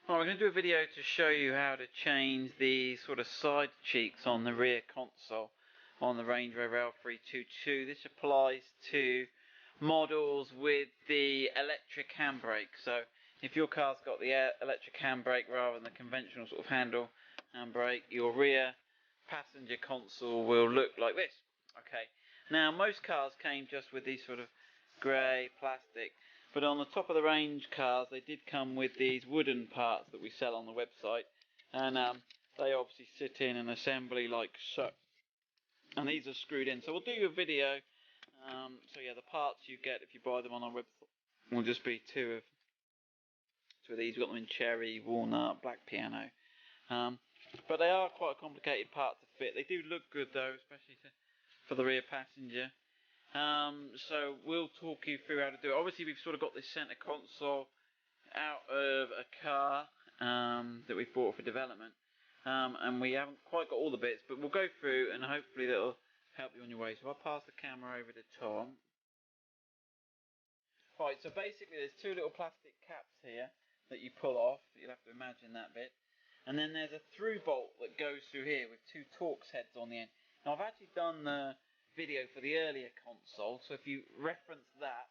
Well, we're going to do a video to show you how to change the sort of side cheeks on the rear console on the Range Rover L322. This applies to models with the electric handbrake. So if your car's got the electric handbrake rather than the conventional sort of handle handbrake, your rear passenger console will look like this. Okay. Now most cars came just with these sort of grey plastic, but on the top of the range cars they did come with these wooden parts that we sell on the website, and they obviously sit in an assembly like so, and these are screwed in. So we'll do a video. So yeah, the parts you get if you buy them on our website will just be two of these. We've got them in cherry, walnut, black piano, but they are quite a complicated part to fit. They do look good though, especially for the rear passenger. So we'll talk you through how to do it. Obviously we've sort of got this centre console out of a car that we've bought for development, and we haven't quite got all the bits, but we'll go through and hopefully that'll help you on your way. So I'll pass the camera over to Tom. Right, so basically there's two little plastic caps here that you pull off. You'll have to imagine that bit. And then there's a through bolt that goes through here with two Torx heads on the end. Now I've actually done the video for the earlier console, so if you reference that,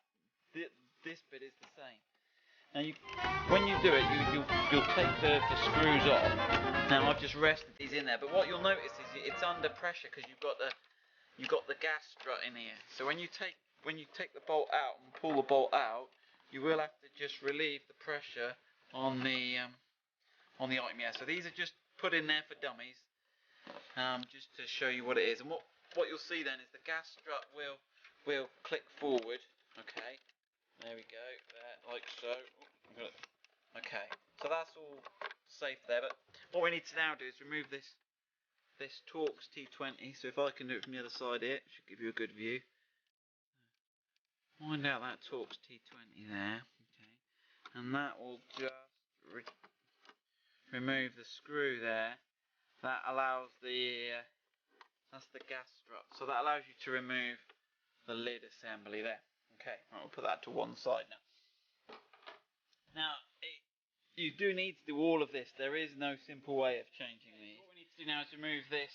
this bit is the same. Now when you do it, you'll take the screws off. Now I've just rested these in there, but what you'll notice is it's under pressure because you've got the gas strut in here. So when you take the bolt out and pull the bolt out, you will have to just relieve the pressure on the item. Yeah. So these are just put in there for dummies, just to show you what it is. And what you'll see then is the gas strut will click forward. Okay. There we go. There, like so. Okay. So that's all safe there. But what we need to now do is remove this Torx T20. So if I can do it from the other side here, it should give you a good view. Wind out that Torx T20 there, okay, and that will just remove the screw there. That allows that's the gas strut, so that allows you to remove the lid assembly there. Okay, right, we'll put that to one side now. Now, you do need to do all of this. There is no simple way of changing these. What we need to do now is remove this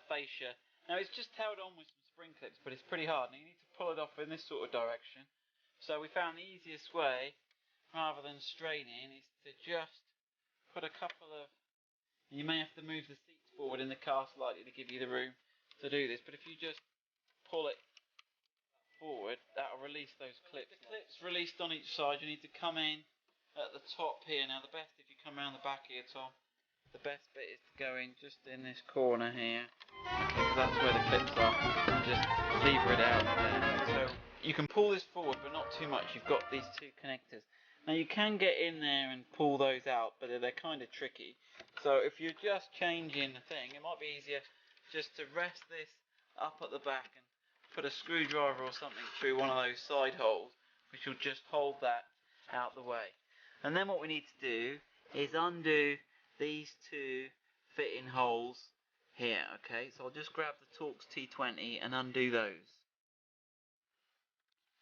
fascia. Now it's just held on with some spring clips, but it's pretty hard. Now you need to pull it off in this sort of direction. So we found the easiest way, rather than straining, is to just put a couple of... You may have to move the seats forward in the car slightly to give you the room to do this, but if you just pull it forward, that'll release those clips. With the clips released on each side, you need to come in at the top here. Now the best, if you come around the back here, Tom, the best bit is to go in just in this corner here. Okay, because that's where the clips are. And just lever it out there. So you can pull this forward, but not too much. You've got these two connectors. Now you can get in there and pull those out, but they're kind of tricky. So if you're just changing the thing, it might be easier just to rest this up at the back and put a screwdriver or something through one of those side holes, which will just hold that out the way. And then what we need to do is undo these two fitting holes here. Okay, so I'll just grab the Torx T20 and undo those.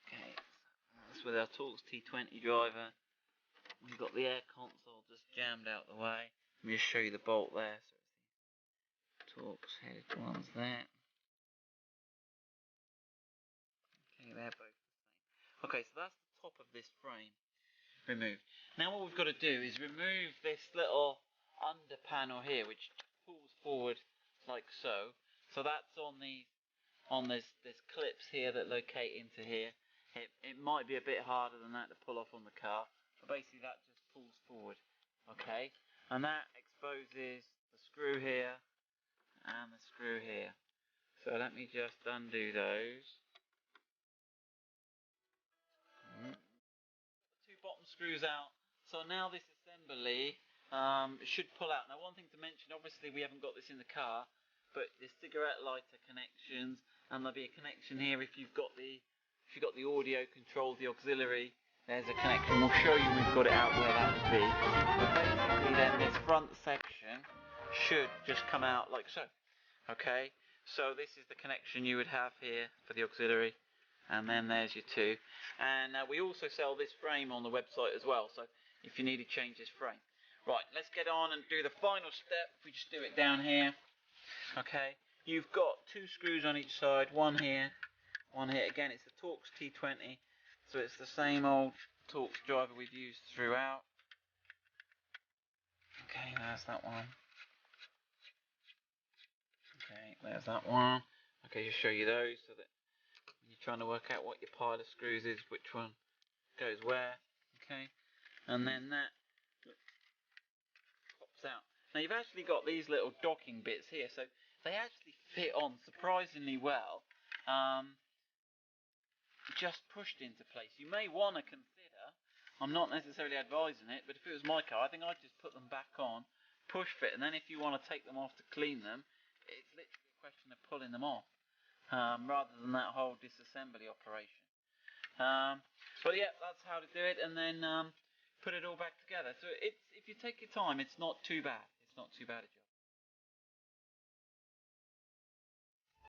Okay, that's with our Torx T20 driver. We've got the air console just jammed out the way. Let me just show you the bolt there. So it's the Torx headed ones there. Okay, they're both the same. Okay, so that's the top of this frame removed. Now what we've got to do is remove this little under panel here, which pulls forward like so. So that's on this clips here that locate into here. It might be a bit harder than that to pull off on the car, but basically that just pulls forward. Okay, and that exposes the screw here and the screw here. So let me just undo those. Two bottom screws out. So now this assembly should pull out. Now one thing to mention, obviously we haven't got this in the car, but the cigarette lighter connections, and there'll be a connection here if you've got the audio controls, the auxiliary. There's a connection. We'll show you when we've got it out where that would be. But basically then this front section should just come out like so. Okay, so this is the connection you would have here for the auxiliary. And then there's your two. And we also sell this frame on the website as well. So if you need to change this frame. Right, let's get on and do the final step. We just do it down here. Okay, you've got 2 screws on each side, one here, one here. Again, it's the Torx T20, so it's the same old Torx driver we've used throughout. Okay, there's that one. Okay, there's that one. Okay, just show you those so that when you're trying to work out what your pile of screws is, which one goes where. Okay, and then that pops out. Now you've actually got these little docking bits here, so they actually fit on surprisingly well. Just pushed into place. You may want to consider, I'm not necessarily advising it, but if it was my car, I think I'd just put them back on, push fit, and then if you want to take them off to clean them, it's literally a question of pulling them off, rather than that whole disassembly operation. But yeah, that's how to do it, and then put it all back together. So it's, if you take your time, it's not too bad. It's not too bad a job.